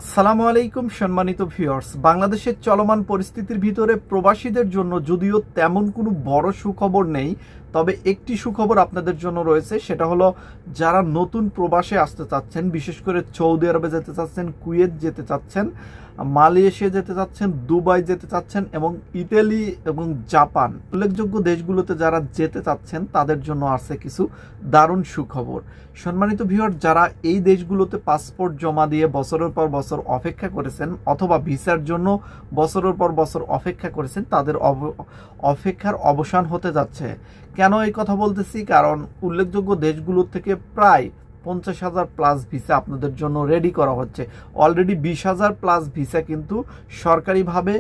আসসালামু আলাইকুম সম্মানিত ভিউয়ার্স, বাংলাদেশের চলমান পরিস্থিতির ভিতরে প্রবাসীদের জন্য যদিও তেমন কোনো বড় সুখবর নেই, তবে একটি সুখবর আপনাদের জন্য রয়েছে। সেটা হলো যারা নতুন প্রবাসে আসতে চাচ্ছেন, বিশেষ করে সৌদি আরবে যেতে চাচ্ছেন, কুয়েত যেতে চাচ্ছেন, মালয়েশিয়া যেতে চাচ্ছেন, দুবাই যেতে চাচ্ছেন এবং ইতালি এবং জাপান উল্লেখযোগ্য দেশগুলোতে যারা যেতে চাচ্ছেন তাদের জন্য আছে কিছু দারুণ সুখবর। সম্মানিত ভিউয়ার, যারা এই দেশগুলোতে পাসপোর্ট জমা দিয়ে বছরের পর বছর অপেক্ষা করেছেন অথবা ভিসার জন্য বছরের পর বছর অপেক্ষা করেছেন, তাদের অপেক্ষার অবসান হতে যাচ্ছে। কেন এই কথা বলতেছি? কারণ উল্লেখযোগ্য দেশগুলো থেকে প্রায় 50,000 প্লাস ভিসা আপনাদের জন্য রেডি করা হচ্ছে। অলরেডি 20,000 প্লাস ভিসা কিন্তু সরকারিভাবে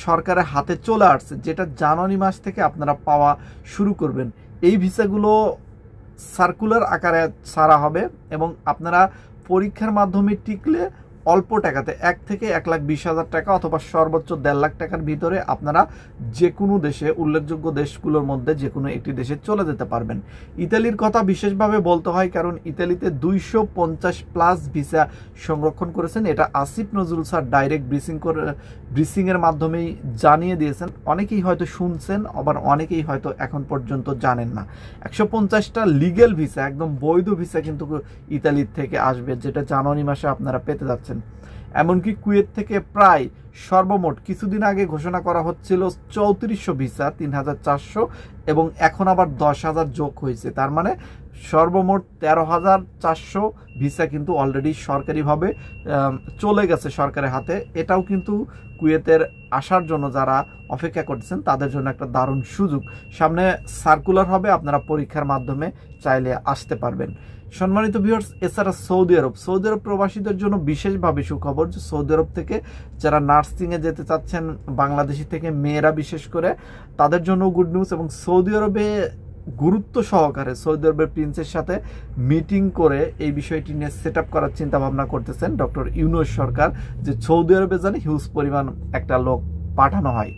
সরকারের হাতে চলে আসছে, যেটা জানুয়ারি মাস থেকে আপনারা পাওয়া শুরু করবেন। এই ভিসাগুলো সার্কুলার আকারে ছাড়া হবে এবং আপনারা পরীক্ষার মাধ্যমে টিকলে অল্প টাকাতে 1 থেকে 1,20,000 টাকা অথবা সর্বোচ্চ 1.5 লাখ টাকার ভিতরে আপনারা যে কোনো দেশে, উল্লেখযোগ্য দেশগুলোর মধ্যে যে কোনো একটি দেশে চলে যেতে পারবেন। ইতালির কথা বিশেষভাবে বলতে হয়, কারণ ইতালিতে 250 প্লাস ভিসা সংরক্ষণ করেছেন। এটা আসিফ নজরুল স্যার ডাইরেক্ট ব্রিফিংয়ের মাধ্যমেই জানিয়ে দিয়েছেন। অনেকেই হয়তো শুনছেন, আবার অনেকেই হয়তো এখন পর্যন্ত জানেন না। 150টা লিগেল ভিসা, একদম বৈধ ভিসা কিন্তু ইতালির থেকে আসবে, যেটা জানুয়ারি মাসে আপনারা পেতে যাচ্ছেন। এমনকি কুয়েত থেকে প্রায় সর্বমোট কিছুদিন আগে ঘোষণা করা হচ্ছিল 3400 ভিসা, 3,400, এবং এখন আবার 10,000 যোগ হয়েছে। তার মানে সর্বমোট 13,400 ভিসা কিন্তু অলরেডি সরকারিভাবে চলে গেছে সরকারের হাতে। এটাও কিন্তু কুয়েতের আসার জন্য যারা অপেক্ষা করতেছেন তাদের জন্য একটা দারুণ সুযোগ। সামনে সার্কুলার হবে, আপনারা পরীক্ষার মাধ্যমে চাইলে আসতে পারবেন। সম্মানিত ভিউয়ার্স, এছাড়া সৌদি আরব প্রবাসীদের জন্য বিশেষভাবে সুখবর যে সৌদি আরব থেকে যারা নার্সিংয়ে যেতে চাচ্ছেন, বাংলাদেশি থেকে মেয়েরা বিশেষ করে, তাদের জন্য গুড নিউজ। এবং সৌদি আরবে গুরুত্ব সহকারে সৌদি আরবের প্রিন্সের সাথে মিটিং করে এই বিষয়টি নিয়ে সেট আপ করার চিন্তা ভাবনা করতেছেন ডক্টর ইউনূস সরকার, যে সৌদি আরবে জানি হিউজ পরিমাণ একটা লোক পাঠানো হয়।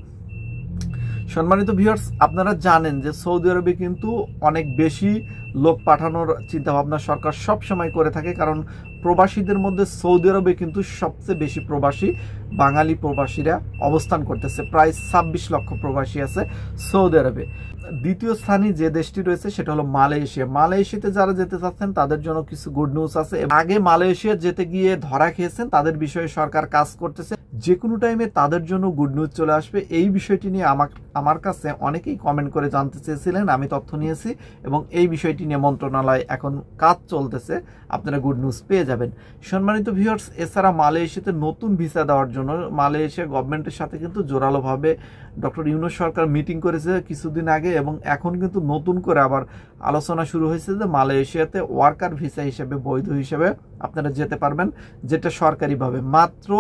সম্মানিত ভিউয়ার্স, আপনারা জানেন যে সৌদি আরবে কিন্তু অনেক বেশি লোক পাঠানোর চিন্তাভাবনা সরকার সব সময় করে থাকে, কারণ প্রবাসীদের মধ্যে সৌদি আরবে কিন্তু সবচেয়ে বেশি প্রবাসী বাঙালি প্রবাসীরা অবস্থান করতেছে। প্রায় 26 লক্ষ প্রবাসী আছে সৌদি আরবে। দ্বিতীয় স্থানে যে দেশটি রয়েছে সেটা হলো মালয়েশিয়া। মালয়েশিয়াতে যারা যেতে চাচ্ছেন তাদের জন্য কিছু গুড নিউজ আছে। আগে মালয়েশিয়া যেতে গিয়ে ধরা খেয়েছেন, তাদের বিষয়ে সরকার কাজ করতেছে। যে কোনো টাইমে তাদের জন্য গুড নিউজ চলে আসবে। এই বিষয়টি নিয়ে আমার কাছে অনেকেই কমেন্ট করে জানতে চেয়েছিলেন, আমি তথ্য নিয়েছি এবং এই বিষয়টি নিয়ে মন্ত্রণালয় এখন কাজ চলতেছে, আপনারা গুড নিউজ পেয়ে যাবেন। সম্মানিত ভিউয়ার্স, এছাড়া মালয়েশিয়াতে নতুন ভিসা দেওয়ার জন্য মালয়েশিয়া গভর্নমেন্টের সাথে কিন্তু জোরালোভাবে ডক্টর ইউনূস সরকার মিটিং করেছে কিছুদিন আগে, এবং এখন কিন্তু নতুন করে আবার আলোচনা শুরু হয়েছে যে মালয়েশিয়াতে ওয়ার্কার ভিসা হিসেবে, বৈধ হিসেবে আপনারা যেতে পারবেন, যেটা সরকারিভাবে মাত্র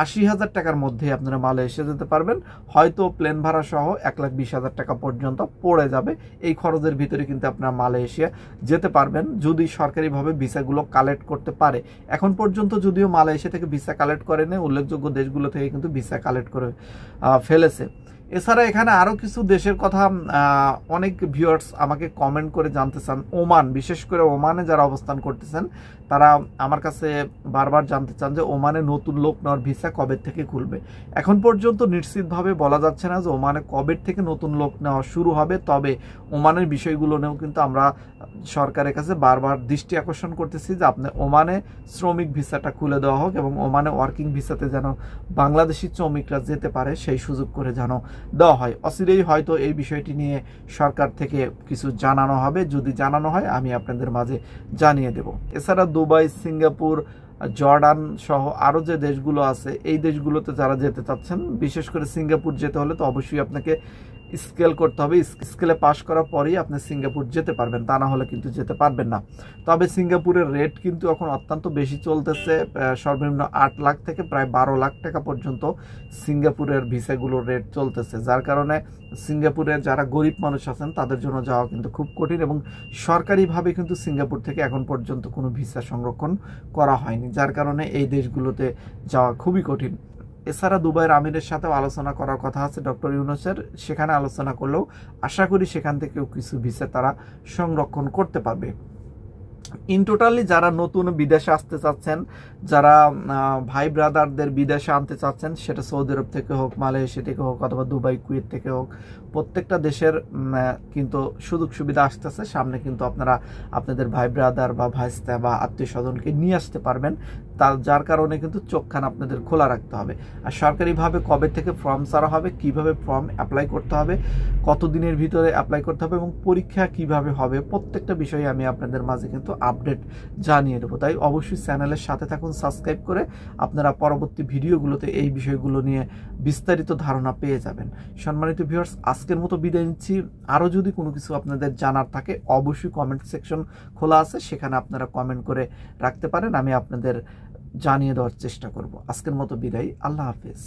80,000 টাকার মধ্যে আপনারা মালয়েশিয়া যেতে পারবেন। হয়তো প্লেন ভাড়া সহ 1,20,000 টাকা পর্যন্ত পড়ে যাবে। এই খরচের ভিতরে কিন্তু আপনারা মালয়েশিয়া যেতে পারবেন যদি সরকারিভাবে ভিসাগুলো কালেক্ট করতে পারে। এখন পর্যন্ত যদিও মালয়েশিয়া থেকে ভিসা কালেক্ট করেনি, উল্লেখযোগ্য দেশগুলো থেকে কিন্তু ভিসা কালেক্ট করে ফেলেছে। এছাড়া এখানে আরও কিছু দেশের কথা অনেক ভিউয়ার্স আমাকে কমেন্ট করে জানতে চান। ওমান, বিশেষ করে ওমানে যারা অবস্থান করতেছেন তারা আমার কাছে বারবার জানতে চান যে ওমানে নতুন লোক নেওয়ার ভিসা কবে থেকে খুলবে। এখন পর্যন্ত নিশ্চিতভাবে বলা যাচ্ছে না যে ওমানে কবে থেকে নতুন লোক নেওয়া শুরু হবে, তবে ওমানের বিষয়গুলো নিয়েও কিন্তু আমরা সরকারের কাছে বারবার দৃষ্টি আকর্ষণ করতেছি যে আপনি ওমানে শ্রমিক ভিসাটা খুলে দেওয়া হোক এবং ওমানে ওয়ার্কিং ভিসাতে যেন বাংলাদেশি শ্রমিকরা যেতে পারে সেই সুযোগ করে যেন দেওয়া হয়। অচিরেই হয়তো এই বিষয়টি নিয়ে সরকার থেকে কিছু জানানো হবে। যদি জানানো হয় আমি আপনাদের মাঝে জানিয়ে দেব। এছাড়া দুবাই, সিঙ্গাপুর, জর্ডান সহ আরও যে দেশগুলো আছে, এই দেশগুলোতে যারা যেতে চাচ্ছেন, বিশেষ করে সিঙ্গাপুর যেতে হলে তো অবশ্যই আপনাকে স্কেল করতে হবে। স্কেলে পাশ করার পরেই আপনি সিঙ্গাপুর যেতে পারবেন, তা না হলে কিন্তু যেতে পারবেন না। তবে সিঙ্গাপুরের রেট কিন্তু এখন অত্যন্ত বেশি চলতেছে, সর্বনিম্ন 8 লাখ থেকে প্রায় 12 লাখ টাকা পর্যন্ত সিঙ্গাপুরের ভিসাগুলোর রেট চলতেছে, যার কারণে সিঙ্গাপুরে যারা গরিব মানুষ আছেন তাদের জন্য যাওয়া কিন্তু খুব কঠিন, এবং সরকারিভাবে কিন্তু সিঙ্গাপুর থেকে এখন পর্যন্ত কোনো ভিসা সংরক্ষণ করা হয়নি, যার কারণে এই দেশগুলোতে যাওয়া খুবই কঠিন। এছাড়া দুবাইয়ের আমিরের সাথেও আলোচনা করার কথা আছে ডক্টর ইউনূসের, সেখানে আলোচনা করলেও আশা করি সেখান থেকেও কিছু ভিসা তারা সংরক্ষণ করতে পারবে। ইন টোটালি যারা নতুন বিদেশে আসতে চাচ্ছেন, যারা ভাই ব্রাদারদের বিদেশে আনতে চাচ্ছেন, সেটা সৌদি আরব থেকে হোক, মালয়েশিয়া থেকে হোক, অথবা দুবাই, কুয়েত থেকে হোক, প্রত্যেকটা দেশের কিন্তু সুযোগ সুবিধা আসতেছে সামনে। কিন্তু আপনারা আপনাদের ভাই ব্রাদার বা ভাইস্তা বা আত্মীয় স্বজনকে নিয়ে আসতে পারবেন, যার কারণে কিন্তু চোখখান আপনাদের খোলা রাখতে হবে। আর সরকারিভাবে কবে থেকে ফর্ম ছাড়া হবে, কিভাবে ফর্ম অ্যাপ্লাই করতে হবে, কতদিনের ভিতরে অ্যাপ্লাই করতে হবে এবং পরীক্ষা কিভাবে হবে, প্রত্যেকটা বিষয়ে আমি আপনাদের মাঝে কিন্তু আপডেট জানিয়ে দেবো। তাই অবশ্যই চ্যানেলের সাথে থাকুন, সাবস্ক্রাইব করে আপনারা পরবর্তী ভিডিওগুলোতে এই বিষয়গুলো নিয়ে বিস্তারিত ধারণা পেয়ে যাবেন। সম্মানিত ভিউয়ার্স, আজকের মতো বিদায় নিচ্ছি। আরও যদি কোনো কিছু আপনাদের জানার থাকে অবশ্যই কমেন্ট সেকশন খোলা আছে, সেখানে আপনারা কমেন্ট করে রাখতে পারেন, আমি আপনাদের জানিয়ে দেওয়ার চেষ্টা করব। আজকের মতো বিদায়, আল্লাহ হাফেজ।